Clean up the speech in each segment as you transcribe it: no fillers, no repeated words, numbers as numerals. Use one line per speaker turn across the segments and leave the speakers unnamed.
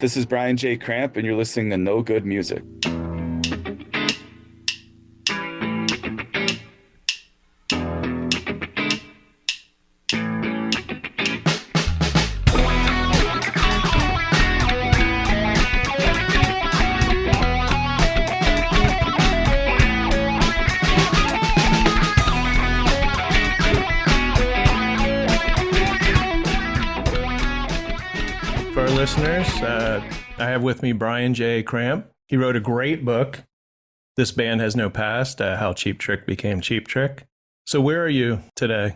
This is Brian J Kramp, and you're listening to No Good Music.
For our listeners, I have with me Brian J Kramp. He wrote a great book, This Band Has No Past, How Cheap Trick Became Cheap Trick. So where are you today?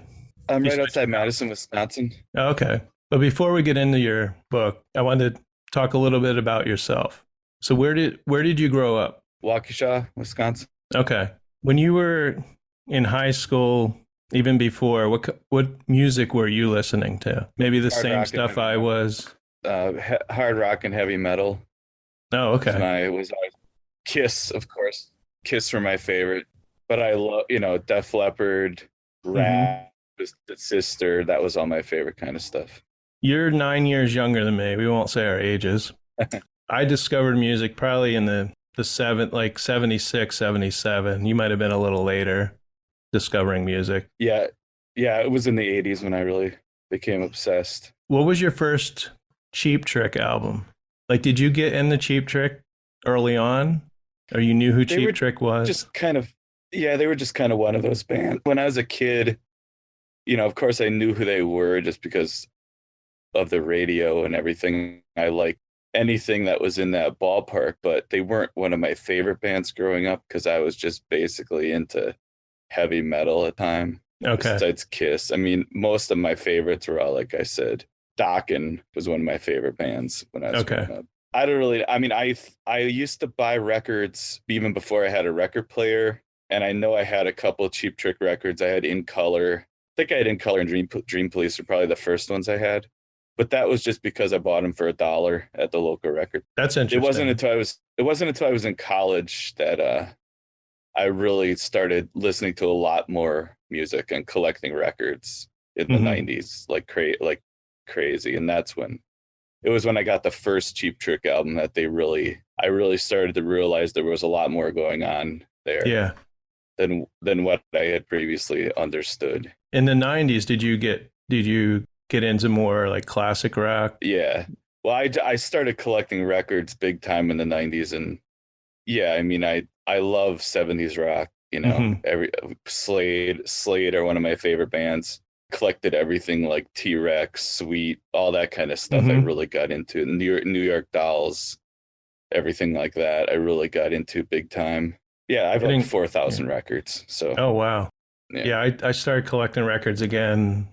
I'm right outside Madison, Wisconsin.
Oh, okay. But before we get into your book, I wanted to talk a little bit about yourself. So where did you grow up?
Waukesha, Wisconsin.
Okay. When you were in high school, even before, what music were you listening to? Maybe the same stuff I was.
Hard rock and heavy metal.
Oh, okay.
Was always Kiss, of course. Kiss were my favorite, but I love, Def Leppard, Rat, the Sister. That was all my favorite kind of stuff.
You're 9 years younger than me. We won't say our ages. I discovered music probably in the 76, 77. You might have been a little later discovering music.
Yeah, it was in the 80s when I really became obsessed.
What was your first Cheap Trick album? Like, did you get into Cheap Trick early on? Or you knew who Cheap Trick was?
They were just kind of one of those bands. When I was a kid, of course I knew who they were just because of the radio and everything. I liked anything that was in that ballpark, but they weren't one of my favorite bands growing up because I was just basically into heavy metal at the time.
Okay.
Besides Kiss. I mean, most of my favorites were all, like I said, Budokan was one of my favorite bands when I was growing up. I used to buy records even before I had a record player, and I know I had a couple of Cheap Trick records. I had In Color. I think I had In Color and Dream Police were probably the first ones I had, but that was just because I bought them for $1 at the local record.
That's interesting.
It wasn't until I was in college that I really started listening to a lot more music and collecting records in the 90s, like crazy. And that's when I got the first Cheap Trick album that I really started to realize there was a lot more going on there.
Yeah.
Than what I had previously understood.
In the 90s, did you get into more like classic rock? Yeah.
Well, I started collecting records big time in the 90s, and I love 70s rock, every Slade are one of my favorite bands. Collected everything like T-Rex, Sweet, all that kind of stuff. I really got into New York Dolls, everything like that. I really got into big time. Yeah, I've like 4,000 records. So.
Oh wow. Yeah, I started collecting records again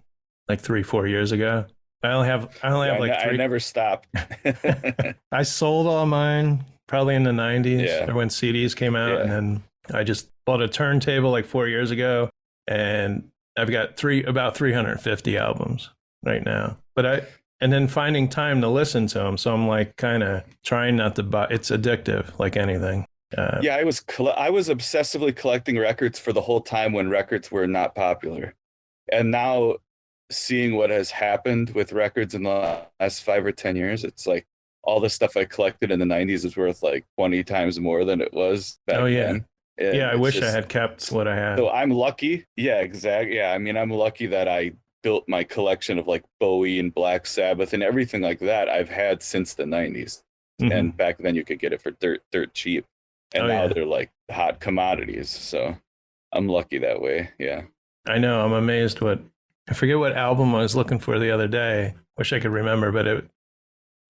like 3-4 years ago. I only have like 3.
I never stopped.
I sold all mine probably in the 90s or when CDs came out, and then I just bought a turntable like 4 years ago, and I've got about 350 albums right now. And then finding time to listen to them, so I'm like kind of trying not to buy. It's addictive, like anything.
I was obsessively collecting records for the whole time when records were not popular, and now seeing what has happened with records in the last 5 or 10 years, it's like all the stuff I collected in the 90s is worth like 20 times more than it was back then.
I wish I had kept what I had.
So I'm lucky. Yeah, exactly. Yeah, I mean, I'm lucky that I built my collection of like Bowie and Black Sabbath and everything like that I've had since the 90s. And back then you could get it for dirt cheap. And now they're like hot commodities. So I'm lucky that way. Yeah.
I know. I'm amazed I forget what album I was looking for the other day. Wish I could remember, but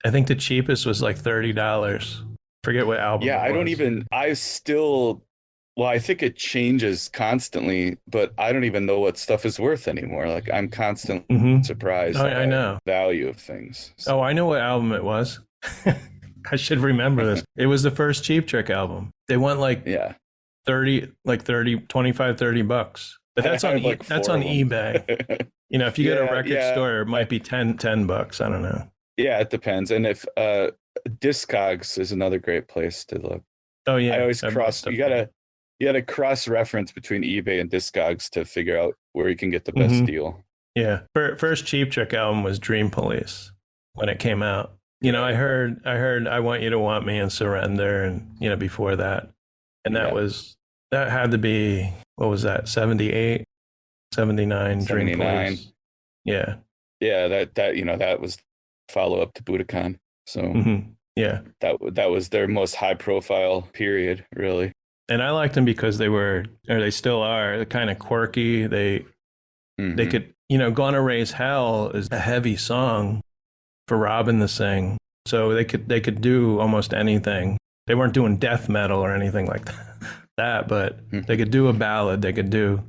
I think the cheapest was like $30. Forget what album.
Yeah, I think it changes constantly, but I don't even know what stuff is worth anymore. Like I'm constantly surprised
I know
the value of things. So.
Oh, I know what album it was. I should remember this. It was the first Cheap Trick album. They went like 30, $25-$30. But that's on eBay. If you go to a record store, it might be $10. I don't know.
Yeah, it depends. And if Discogs is another great place to look.
Oh yeah.
I always you gotta cross-reference between eBay and Discogs to figure out where you can get the best deal.
Yeah. First Cheap Trick album was Dream Police when it came out. You know, I heard I Want You to Want Me and Surrender, and you know, before that. And that had to be, what was that, 78, 79 Dream
79.
Police. Yeah.
Yeah, that you know, that was follow up to Budokan. So
yeah,
that was their most high profile period, really.
And I liked them because they were, or they still are, kind of quirky. They could, you know, Gonna Raise Hell is a heavy song for Robin to sing. So they could do almost anything. They weren't doing death metal or anything like that, but they could do a ballad. They could do.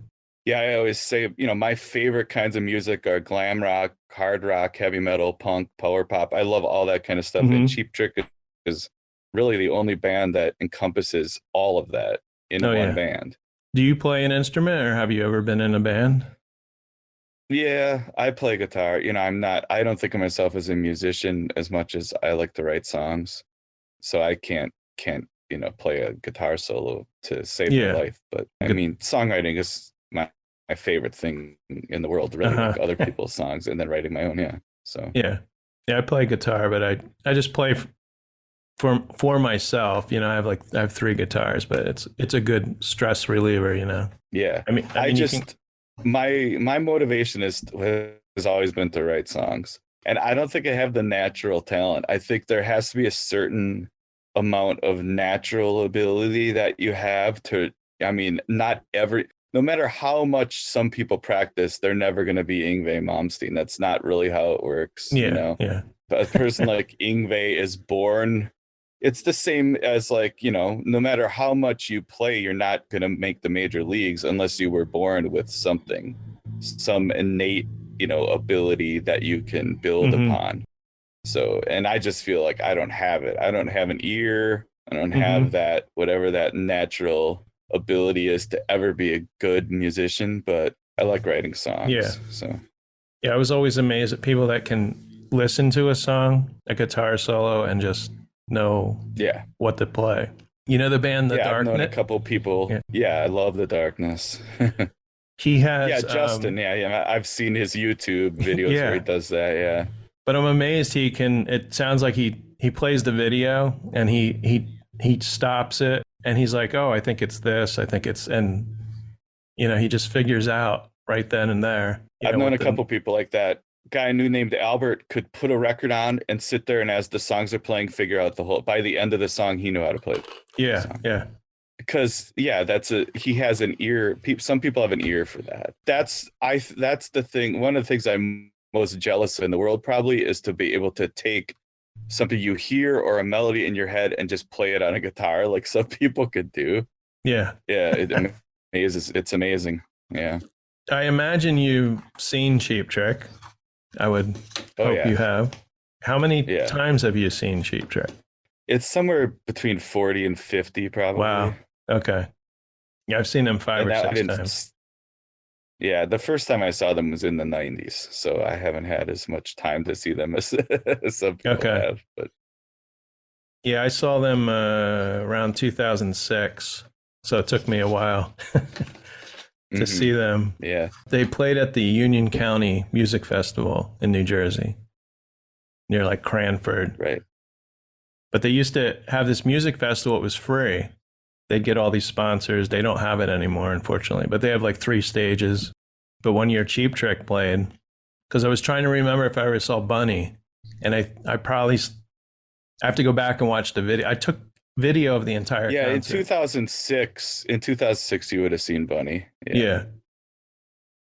Yeah, I always say, you know, my favorite kinds of music are glam rock, hard rock, heavy metal, punk, power pop. I love all that kind of stuff. And Cheap Trick is really the only band that encompasses all of that in one band.
Do you play an instrument, or have you ever been in a band?
Yeah, I play guitar. You know, I don't think of myself as a musician as much as I like to write songs. So I can't, you know, play a guitar solo to save my life. But I mean, songwriting is my favorite thing in the world, really, like other people's songs and then writing my own. Yeah. So
yeah, I play guitar, but I just play for myself. You know, I have 3 guitars, but it's a good stress reliever, you know.
Yeah. I mean my motivation has always been to write songs, and I don't think I have the natural talent. I think there has to be a certain amount of natural ability that you have to, I mean, no matter how much some people practice, they're never going to be Yngwie Malmsteen. That's not really how it works.
Yeah,
you know?
Yeah.
But a person like Yngwie is born. It's the same as, like, you know, no matter how much you play, you're not going to make the major leagues unless you were born with something, some innate, you know, ability that you can build upon. So, and I just feel like I don't have it. I don't have an ear. I don't have that, whatever that natural ability is to ever be a good musician, but I like writing songs.
Yeah.
So,
yeah, I was always amazed at people that can listen to a song, a guitar solo, and just know what to play. You know the band The Darkness?
I've known a couple people. Yeah, I love The Darkness.
He has...
Yeah, Justin. I've seen his YouTube videos where he does that, yeah.
But I'm amazed he can... It sounds like he plays the video, and he stops it, and he's like, oh, I think it's this, I think it's... And, you know, he just figures out right then and there.
I've known a couple people like that. Guy I knew named Albert could put a record on and sit there, and as the songs are playing, figure out the whole, by the end of the song he knew how to play because he has an ear. Some people have an ear for that. That's the thing. One of the things I'm most jealous of in the world probably is to be able to take something you hear or a melody in your head and just play it on a guitar like some people could do. It's amazing. I
imagine you've seen Cheap Trick. I would hope you have. How many times have you seen Cheap Trick?
It's somewhere between 40 and 50, probably.
Wow. Okay. Yeah, I've seen them 5 or 6 times.
Yeah, the first time I saw them was in the 90s, so I haven't had as much time to see them as some people have. But
yeah, I saw them around 2006, so it took me a while. To see them.
Yeah.
They played at the Union County Music Festival in New Jersey, near like Cranford.
Right.
But they used to have this music festival. It was free. They'd get all these sponsors. They don't have it anymore, unfortunately. But they have like 3 stages. But one year Cheap Trick played, because I was trying to remember if I ever saw Bunny. And I probably have to go back and watch the video. I took video of the entire concert.
In 2006 you would have seen Bunny.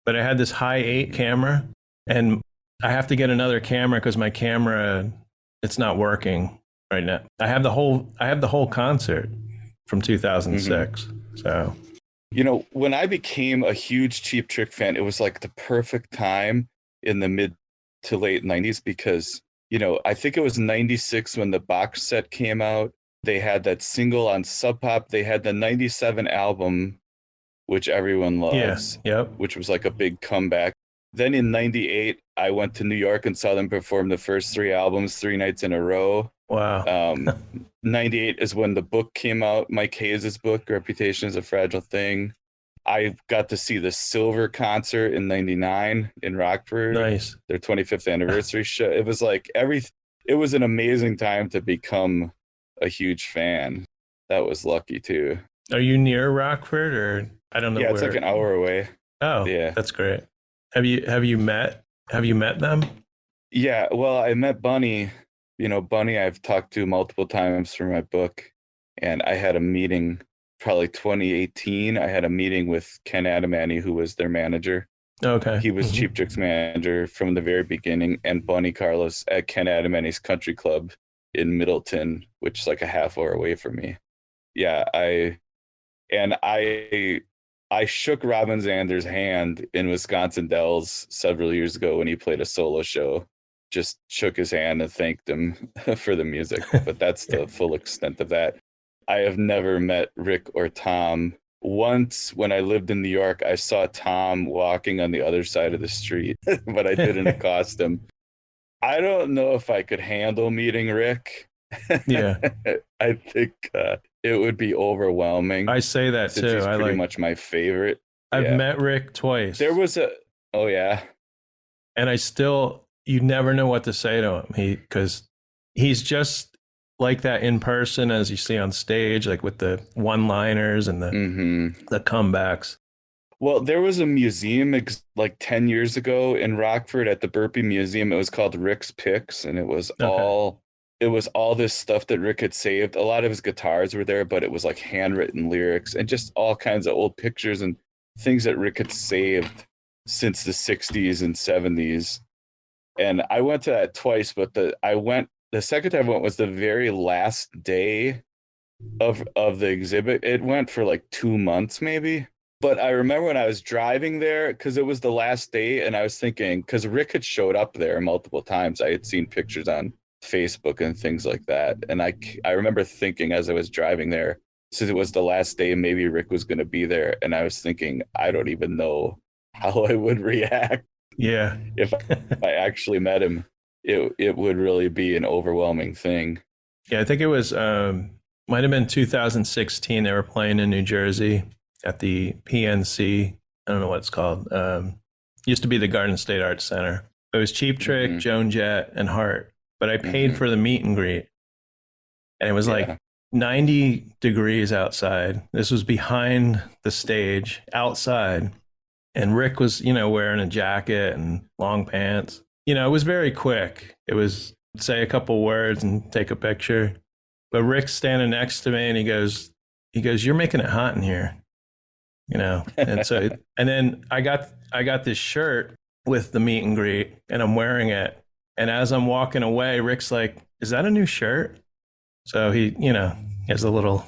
But I had this high 8 camera, and I have to get another camera because my camera, it's not working right now. I have the whole concert from 2006. So,
you know, when I became a huge Cheap Trick fan, it was like the perfect time in the mid to late 90s, because, you know, I think it was 96 when the box set came out. They had that single on Sub Pop. They had the 97 album, which everyone loves, which was like a big comeback. Then in 98, I went to New York and saw them perform the first 3 albums 3 nights in a row.
Wow.
98 is when the book came out, Mike Hayes' book, Reputation is a Fragile Thing. I got to see the Silver concert in 99 in Rockford.
Nice.
Their 25th anniversary show. It was like it was an amazing time to become a huge fan. That was lucky too.
Are you near Rockford, or I don't know?
Yeah,
where?
it's like an hour away.
Oh, yeah, that's great. Have you met them?
Yeah, well, I met Bunny. Bunny I've talked to multiple times for my book, and I had a meeting probably 2018. I had a meeting with Ken Adamany, who was their manager.
Okay.
He was Cheap Trick's manager from the very beginning, and Bunny Carlos at Ken Adamany's country club in Middleton, which is like a half hour away from me. Yeah, I shook Robin Zander's hand in Wisconsin Dells several years ago when he played a solo show. Just shook his hand and thanked him for the music, but that's the full extent of that. I have never met Rick or Tom. Once when I lived in New York, I saw Tom walking on the other side of the street, but I didn't accost him. I don't know if I could handle meeting Rick.
Yeah.
I think it would be overwhelming.
I say that too.
He's pretty much my favorite.
I've met Rick twice.
There was oh yeah.
And you never know what to say to him. Because he's just like that in person as you see on stage, like with the one-liners and the comebacks.
Well, there was a museum like 10 years ago in Rockford at the Burpee Museum. It was called Rick's Picks, and it was all this stuff that Rick had saved. A lot of his guitars were there, but it was like handwritten lyrics and just all kinds of old pictures and things that Rick had saved since the 60s and 70s. And I went to that twice, but the second time I went was the very last day of the exhibit. It went for like 2 months maybe. But I remember when I was driving there, because it was the last day, and I was thinking, because Rick had showed up there multiple times. I had seen pictures on Facebook and things like that. And I remember thinking as I was driving there, since it was the last day, maybe Rick was going to be there. And I was thinking, I don't even know how I would react.
Yeah.
If I actually met him, it would really be an overwhelming thing.
Yeah, I think it was, might have been 2016. They were playing in New Jersey at the PNC. I don't know what it's called. Used to be the Garden State Arts Center. It was Cheap Trick, Joan Jett, and Heart. But I paid for the meet and greet. And it was like 90 degrees outside. This was behind the stage, outside. And Rick was, wearing a jacket and long pants. It was very quick. It was say a couple words and take a picture. But Rick's standing next to me and he goes, "You're making it hot in here." And so, and then I got this shirt with the meet and greet and I'm wearing it. And as I'm walking away, Rick's like, "Is that a new shirt?" So he has a little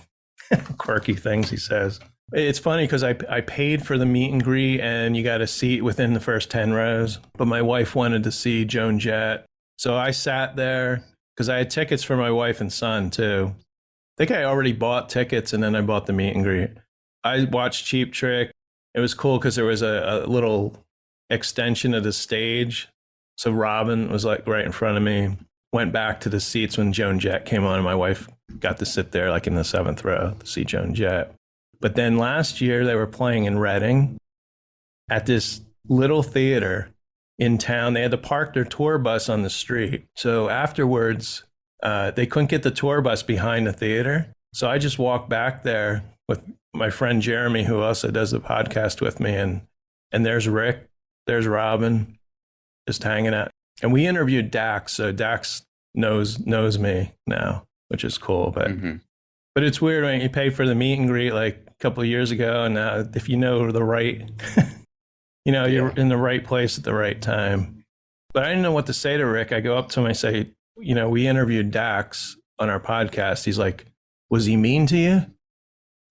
quirky things he says. It's funny because I paid for the meet and greet and you got a seat within the first 10 rows. But my wife wanted to see Joan Jett. So I sat there because I had tickets for my wife and son too. I think I already bought tickets and then I bought the meet and greet. I watched Cheap Trick. It was cool because there was a little extension of the stage. So Robin was like right in front of me. Went back to the seats when Joan Jett came on and my wife got to sit there like in the 7th row to see Joan Jett. But then last year they were playing in Reading at this little theater in town. They had to park their tour bus on the street. So afterwards, they couldn't get the tour bus behind the theater. So I just walked back there with my friend Jeremy, who also does the podcast with me. And there's Rick, there's Robin, just hanging out. And we interviewed Dax. So Dax knows me now, which is cool. But it's weird when you pay for the meet and greet like a couple of years ago. And now if you know the right, you're in the right place at the right time. But I didn't know what to say to Rick. I go up to him, I say, we interviewed Dax on our podcast. He's like, "Was he mean to you?"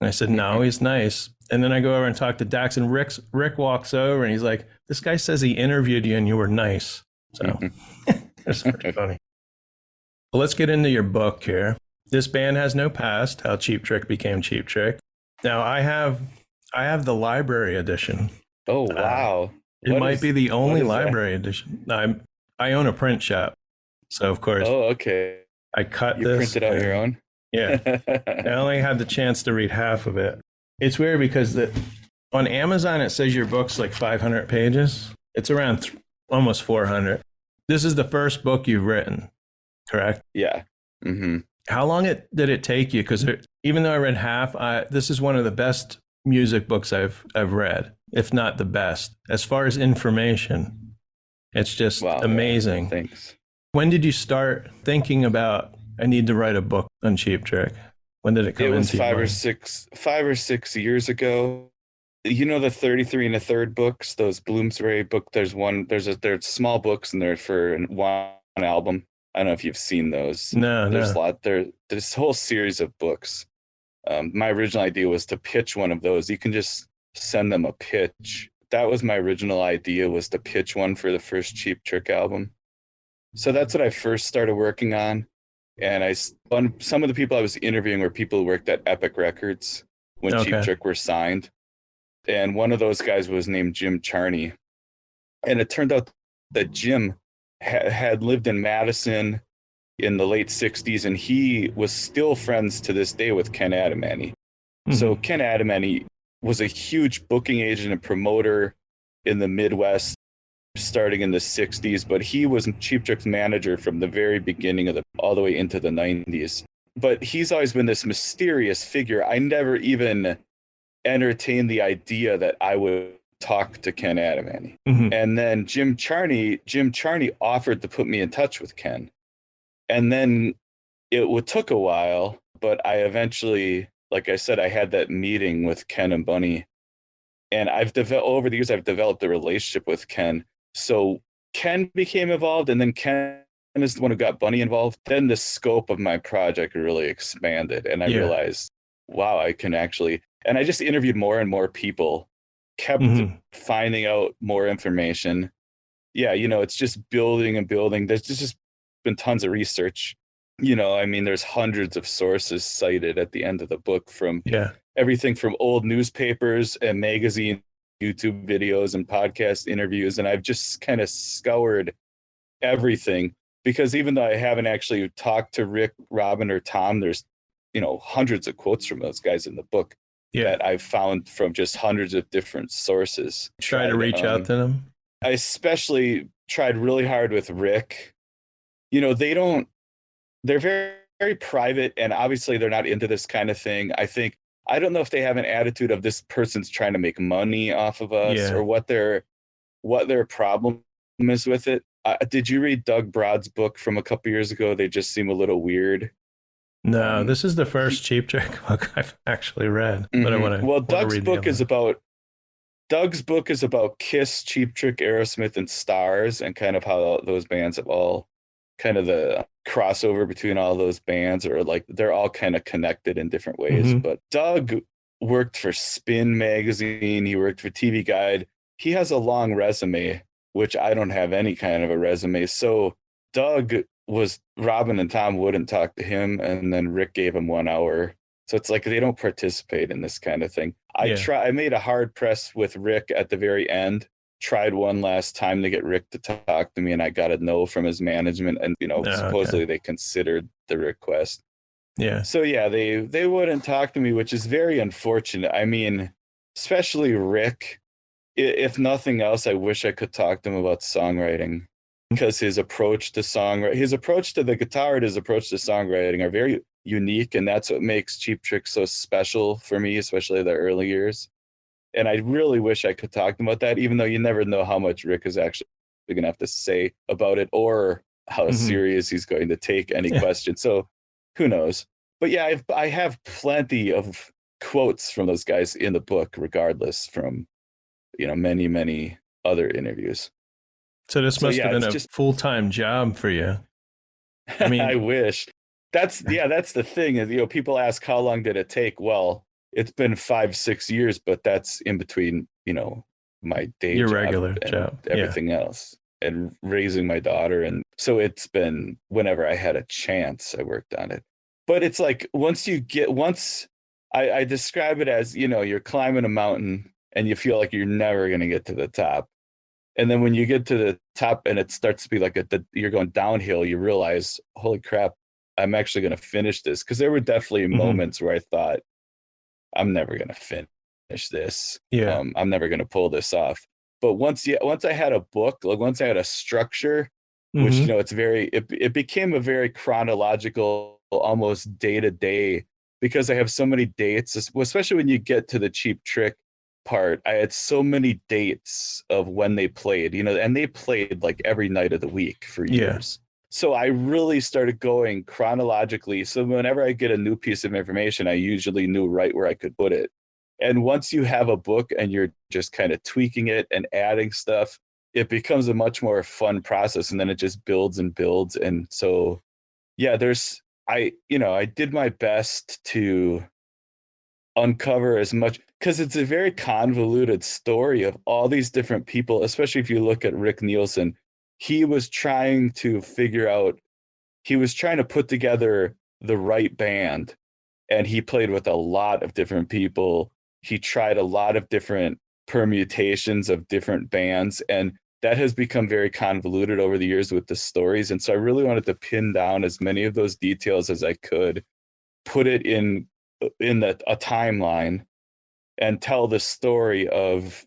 And I said, "No, he's nice." And then I go over and talk to Dax and Rick walks over and he's like, "This guy says he interviewed you and you were nice." So it's pretty funny. Well, let's get into your book here. This band has no past, how Cheap Trick became Cheap Trick. Now I have the library edition.
Oh, wow.
It might be the only library edition. I own a print shop. So of course.
Oh, okay.
I cut
you
this.
You printed out your own?
Yeah. I only had the chance to read half of it. It's weird because on Amazon it says your book's like 500 pages. It's around almost 400. This is the first book you've written. correct?
Yeah. Mm-hmm.
How long did it take you? Because even though I read half, this is one of the best music books I've read, if not the best, as far as information. It's just
Wow.
amazing.
Yeah. Thanks.
When did you start thinking about, I need to write a book on Cheap Trick? When did it come into your mind?
Five or six years ago. You know the 33 and a third books, those Bloomsbury book. There's small books and they're for one album. I don't know if you've seen those.
No.
There's a lot. There's a whole series of books. My original idea was to pitch one of those. You can just send them a pitch. That was my original idea, was to pitch one for the first Cheap Trick album. So that's what I first started working on. And some of the people I was interviewing were people who worked at Epic Records when Cheap Trick were signed. And one of those guys was named Jim Charney. And it turned out that Jim had lived in Madison in the late 60s, and he was still friends to this day with Ken Adamany. Mm-hmm. So Ken Adamany was a huge booking agent and promoter in the Midwest starting in the 60s, but he was Cheap Trick's manager from the very beginning of all the way into the 90s. But he's always been this mysterious figure. I never even entertained the idea that I would talk to Ken Adamany. Mm-hmm. And then Jim Charney offered to put me in touch with Ken. And then it took a while, but I eventually, like I said, I had that meeting with Ken and Bunny. And over the years, I've developed a relationship with Ken. So Ken became involved, and then Ken is the one who got Bunny involved. Then the scope of my project really expanded, and I realized, wow, I can actually, and I just interviewed more and more people, kept finding out more information. Yeah, it's just building and building. There's just been tons of research. There's hundreds of sources cited at the end of the book, from everything from old newspapers and magazine, YouTube videos and podcast interviews. And I've just kind of scoured everything, because even though I haven't actually talked to Rick, Robin, or Tom, there's, hundreds of quotes from those guys in the book that I've found from just hundreds of different sources.
Try to reach out to them.
I especially tried really hard with Rick. They're very, very private, and obviously they're not into this kind of thing. I don't know if they have an attitude of this person's trying to make money off of us, or what their problem is with it. Did you read Doug Broad's book from a couple years ago? They just seem a little weird.
No, this is the first Cheap Trick book I've actually read. But I want to.
Well, Doug's book is about Kiss, Cheap Trick, Aerosmith, and Stars, and kind of how those bands have all kind of the crossover between all those bands, or like they're all kind of connected in different ways. Mm-hmm. But Doug worked for Spin magazine. He worked for TV Guide. He has a long resume, which I don't have any kind of a resume. So Doug Robin and Tom wouldn't talk to him, and then Rick gave him 1 hour. So it's like they don't participate in this kind of thing. I made a hard press with Rick at the very end. Tried one last time to get Rick to talk to me, and I got a no from his management, and supposedly they considered the request. So they wouldn't talk to me, which is very unfortunate. Especially Rick. If nothing else, I wish I could talk to him about songwriting, because his approach to the guitar and his approach to songwriting are very unique, and that's what makes Cheap Trick so special for me, especially the early years. And I really wish I could talk to him about that, even though you never know how much Rick is actually going to have to say about it, or how serious he's going to take any question. So who knows? But yeah, I have plenty of quotes from those guys in the book, regardless, from many, many other interviews.
So this must have been a full-time job for you.
I wish. That's the thing is, people ask how long did it take? Well, it's been 5-6 years, but that's in between, my day
your
job,
regular
and
job,
everything else, and raising my daughter. And so it's been whenever I had a chance, I worked on it. But it's like, I describe it as, you're climbing a mountain and you feel like you're never going to get to the top. And then when you get to the top and it starts to be like you're going downhill, you realize, holy crap, I'm actually going to finish this. Because there were definitely moments where I thought, I'm never going to finish this. I'm never going to pull this off. But once I had a book, like once I had a structure, which, you know, it became a very chronological, almost day to day, because I have so many dates, especially when you get to the Cheap Trick part. I had so many dates of when they played, you know, and they played like every night of the week for years. So I really started going chronologically. So whenever I get a new piece of information, I usually knew right where I could put it. And once you have a book and you're just kind of tweaking it and adding stuff, it becomes a much more fun process. And then it just builds and builds. And so, yeah, I did my best to uncover as much, because it's a very convoluted story of all these different people, especially if you look at Rick Nielsen. He was trying to put together the right band, and he played with a lot of different people. He tried a lot of different permutations of different bands, and that has become very convoluted over the years with the stories. And so I really wanted to pin down as many of those details as I could, put it in a timeline, and tell the story of,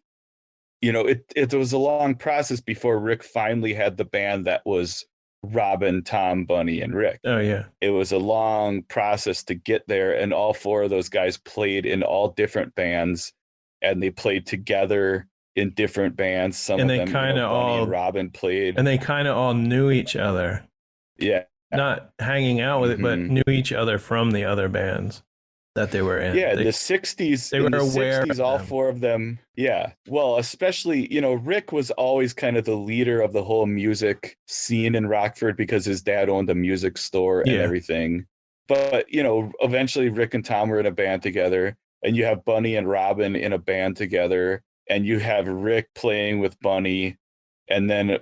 you know, it was a long process before Rick finally had the band that was Robin, Tom, Bunny, and Rick.
Oh yeah.
It was a long process to get there, and all four of those guys played in all different bands, and they played together in different bands. Some of them, Bunny and Robin played,
and they kind of all knew each other.
Yeah.
Not hanging out with it, but knew each other from the other bands that they were in.
Yeah, the 60s,
they were aware
60s, all four of them. Yeah. Well, especially, you know, Rick was always kind of the leader of the whole music scene in Rockford because his dad owned a music store and everything. But, you know, eventually Rick and Tom were in a band together, and you have Bunny and Robin in a band together, and you have Rick playing with Bunny. And then,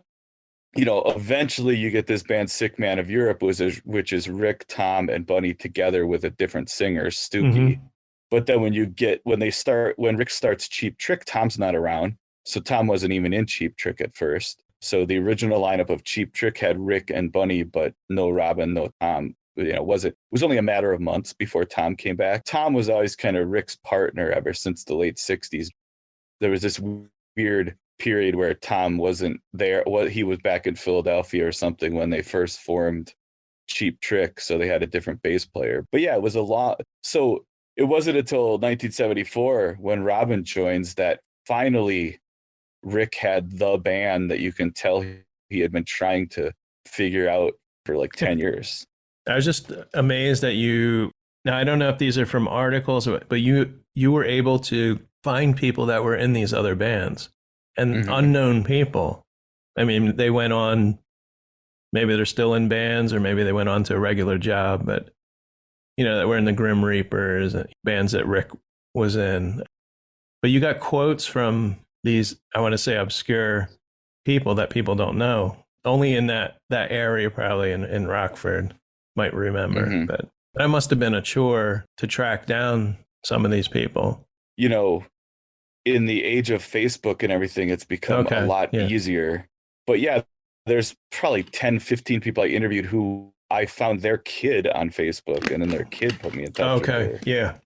you know, eventually you get this band Sick Man of Europe, which is Rick, Tom, and Bunny together with a different singer, Stookie. But then when Rick starts Cheap Trick, Tom's not around. So Tom wasn't even in Cheap Trick at first. So the original lineup of Cheap Trick had Rick and Bunny, but no Robin, no Tom. You know, it was only a matter of months before Tom came back. Tom was always kind of Rick's partner ever since the late 60s. There was this weird period where Tom wasn't there. He was back in Philadelphia or something when they first formed Cheap Trick, so they had a different bass player. But yeah, it was a lot. So it wasn't until 1974 when Robin joins that finally Rick had the band that you can tell he had been trying to figure out for like 10 years.
I was just amazed that now I don't know if these are from articles, but you were able to find people that were in these other bands. And unknown people. I mean, they went on, maybe they're still in bands, or maybe they went on to a regular job, but, you know, that were in the Grim Reapers, bands that Rick was in. But you got quotes from these, I want to say, obscure people that people don't know. Only in that area, probably in Rockford, might remember. But that must have been a chore to track down some of these people.
You know, in the age of Facebook and everything, it's become a lot easier. But yeah, there's probably 10, 15 people I interviewed who I found their kid on Facebook, and then their kid put me in touch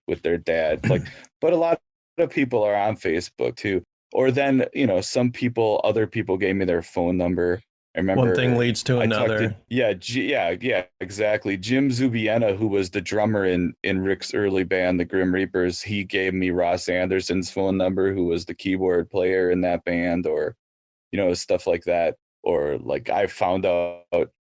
with their dad. But a lot of people are on Facebook too. Or then, you know, other people gave me their phone number. I remember
one thing leads to another.
Exactly. Jim Zubiena, who was the drummer in Rick's early band, the Grim Reapers, he gave me Ross Anderson's phone number, who was the keyboard player in that band, or, you know, stuff like that. Or like I found out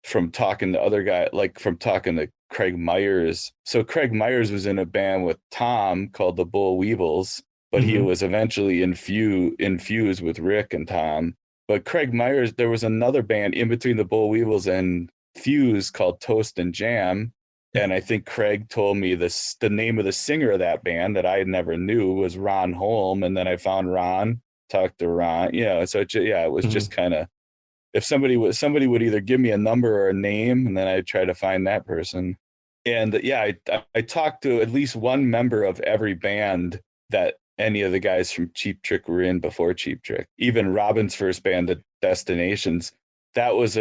from talking to other guys, like from talking to Craig Myers. So Craig Myers was in a band with Tom called the Bull Weevils, but he was eventually infused with Rick and Tom. But Craig Myers, there was another band in between the Bull Weevils and Fuse called Toast and Jam. And I think Craig told me the name of the singer of that band that I never knew was Ron Holm. And then I found Ron, talked to Ron, you know, so it was just kind of, if somebody would either give me a number or a name, and then I'd try to find that person. And I talked to at least one member of every band that any of the guys from Cheap Trick were in before Cheap Trick. Even Robin's first band, the Destinations, that was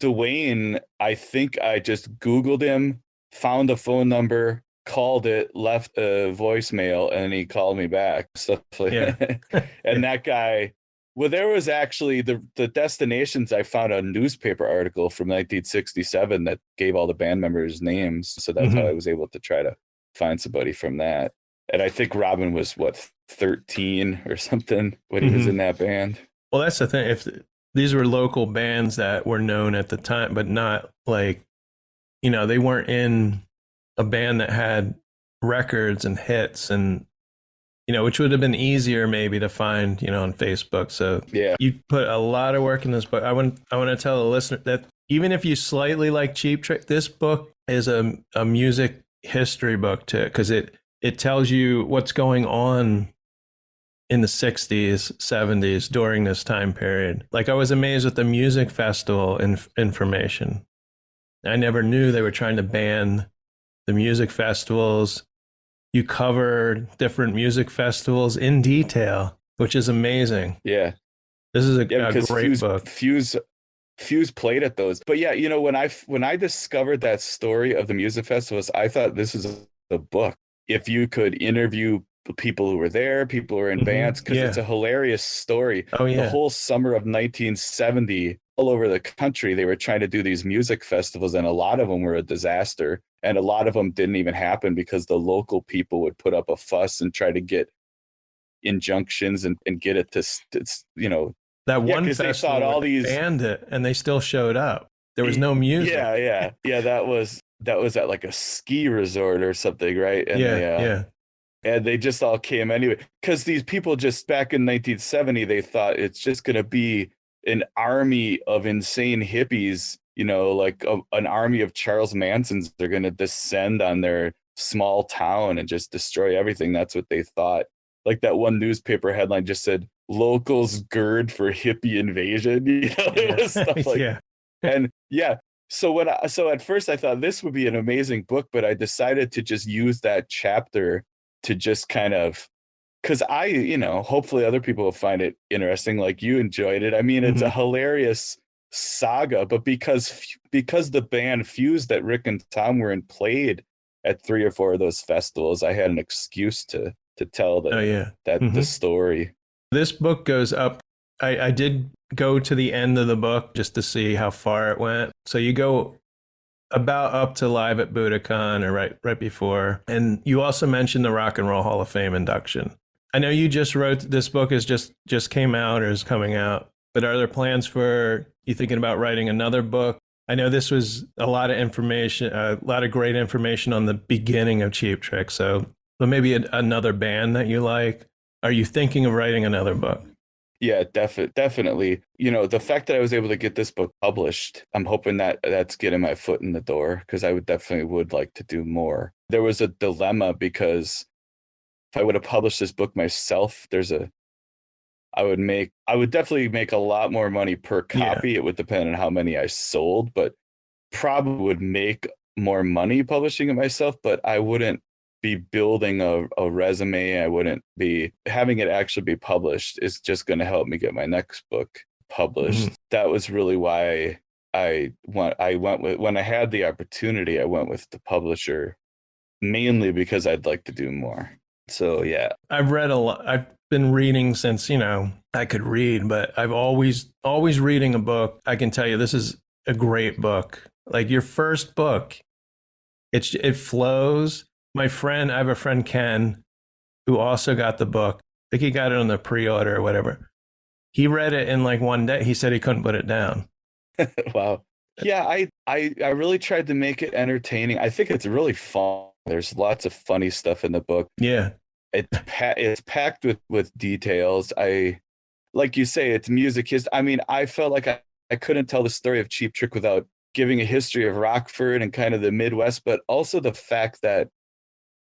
Dwayne, I think I just Googled him, found a phone number, called it, left a voicemail, and he called me back. Stuff like that. And that guy, Well, there was actually the destinations. I found a newspaper article from 1967 that gave all the band members names. So that's how I was able to try to find somebody from that. And I think Robin was 13 or something when he was in that band.
Well, that's the thing. If these were local bands that were known at the time, but not like, they weren't in a band that had records and hits and, which would have been easier maybe to find, on Facebook. So
yeah,
you put a lot of work in this book. I want to tell the listener that even if you slightly like Cheap Trick, this book is a music history book too, because it tells you what's going on in the 60s, 70s during this time period. Like, I was amazed with the music festival information. I never knew they were trying to ban the music festivals. You cover different music festivals in detail, which is amazing.
Yeah.
This is a great book.
Fuse played at those. But yeah, when I discovered that story of the music festivals, I thought this is the book. If you could interview people who were there, people who were in bands, because it's a hilarious story.
Oh, yeah.
The whole summer of 1970, all over the country, they were trying to do these music festivals, and a lot of them were a disaster. And a lot of them didn't even happen because the local people would put up a fuss and try to get injunctions and get it to,
that one festival all these banned it and they still showed up. There was no music.
Yeah. That was at like a ski resort or something, right? And and they just all came anyway, because these people just back in 1970, they thought it's just going to be an army of insane hippies, like an army of Charles Mansons. They're going to descend on their small town and just destroy everything. That's what they thought. Like that one newspaper headline just said, "Locals gird for hippie invasion." It was stuff like and So at first I thought this would be an amazing book, but I decided to just use that chapter to just kind of, because hopefully other people will find it interesting, like you enjoyed it. I mean, it's a hilarious saga, but because the band Fuse that Rick and Tom were in played at 3 or 4 of those festivals, I had an excuse to tell the story.
This book goes up. I did go to the end of the book just to see how far it went. So you go about up to Live at Budokan, or right before. And you also mentioned the Rock and Roll Hall of Fame induction. I know you just wrote, this book is just came out or is coming out, but are there plans for you thinking about writing another book? I know this was a lot of information, a lot of great information on the beginning of Cheap Trick. So maybe another band that you like. Are you thinking of writing another book?
Yeah, definitely. The fact that I was able to get this book published, I'm hoping that's getting my foot in the door, because I would like to do more. There was a dilemma, because if I would have published this book myself, I would definitely make a lot more money per copy. It would depend on how many I sold, but probably would make more money publishing it myself, but I wouldn't be building a resume. I wouldn't be having it actually be published is just going to help me get my next book published. That was really why I went with, when I had the opportunity, I went with the publisher, mainly because I'd like to do more. So yeah,
I've read a lot. I've been reading since I could read, but I've always reading a book. I can tell you this is a great book. Like your first book, it flows. I have a friend, Ken, who also got the book. I think he got it on the pre-order or whatever. He read it in like one day. He said he couldn't put it down.
Wow. Yeah, I really tried to make it entertaining. I think it's really fun. There's lots of funny stuff in the book.
Yeah.
It's packed with details. Like you say, it's music. I mean, I felt like I couldn't tell the story of Cheap Trick without giving a history of Rockford and kind of the Midwest, but also the fact that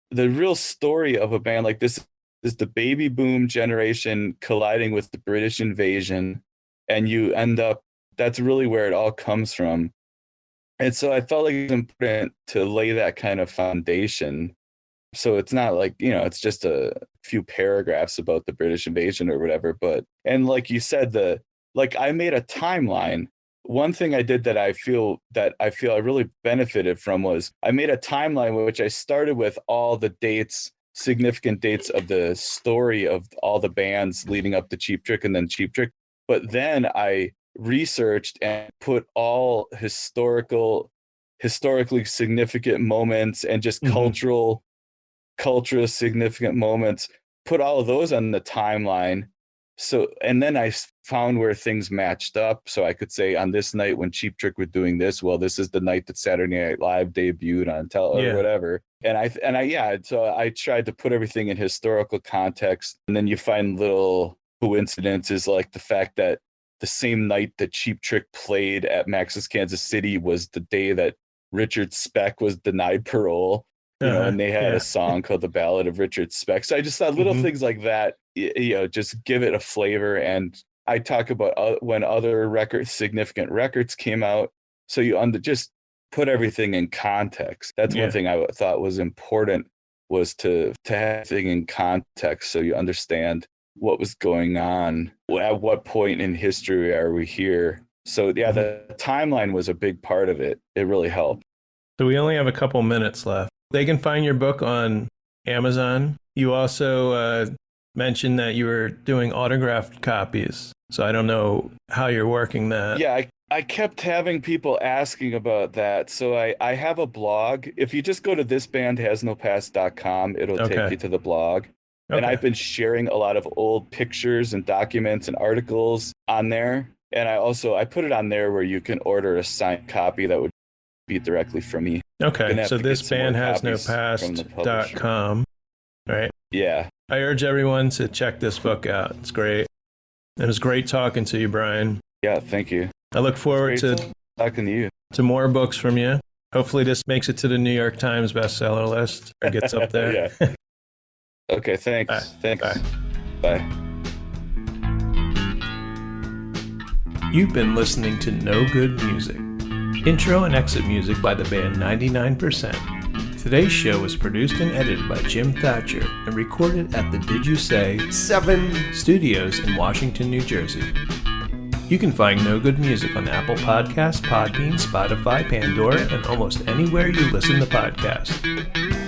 the real story of a band like this is the baby boom generation colliding with the British invasion, and you end up, that's really where it all comes from. And so I felt like it was important to lay that kind of foundation. So it's not like, it's just a few paragraphs about the British invasion or whatever, and like you said, I made a timeline. One thing I did that I feel I really benefited from was I made a timeline which I started with all the dates significant dates of the story of all the bands leading up to Cheap Trick and then Cheap Trick. But then I researched and put all historically significant moments and just cultural significant moments, put all of those on the timeline. So, and then I found where things matched up. So I could say on this night when Cheap Trick was doing this, well, this is the night that Saturday Night Live debuted on or whatever. So I tried to put everything in historical context. And then you find little coincidences, like the fact that the same night that Cheap Trick played at Max's Kansas City was the day that Richard Speck was denied parole. And they had a song called The Ballad of Richard Speck. So I just thought little things like that, just give it a flavor. And I talk about when other significant records came out. So you just put everything in context. That's one thing I thought was important, was to have everything in context so you understand what was going on. At what point in history are we here? So the timeline was a big part of it. It really helped.
So we only have a couple minutes left. They can find your book on Amazon. You also mentioned that you were doing autographed copies. So I don't know how you're working that.
Yeah, I kept having people asking about that. So I have a blog. If you just go to thisbandhasnopast.com, it'll take you to the blog. And I've been sharing a lot of old pictures and documents and articles on there. And I put it on there where you can order a signed copy that would be directly from me.
Okay, so thisbandhasnopast.com, right?
Yeah.
I urge everyone to check this book out. It's great. It was great talking to you, Brian.
Yeah, thank you.
I look forward to
talking to you.
To more books from you. Hopefully this makes it to the New York Times bestseller list or gets up there.
Yeah. Okay, thanks.
Bye.
Thanks.
Bye.
Bye.
You've been listening to No Good Music. Intro and exit music by the band 99%. Today's show was produced and edited by Jim Thatcher and recorded at the Did You Say 7 Studios in Washington, New Jersey. You can find No Good Music on Apple Podcasts, Podbean, Spotify, Pandora, and almost anywhere you listen to podcasts.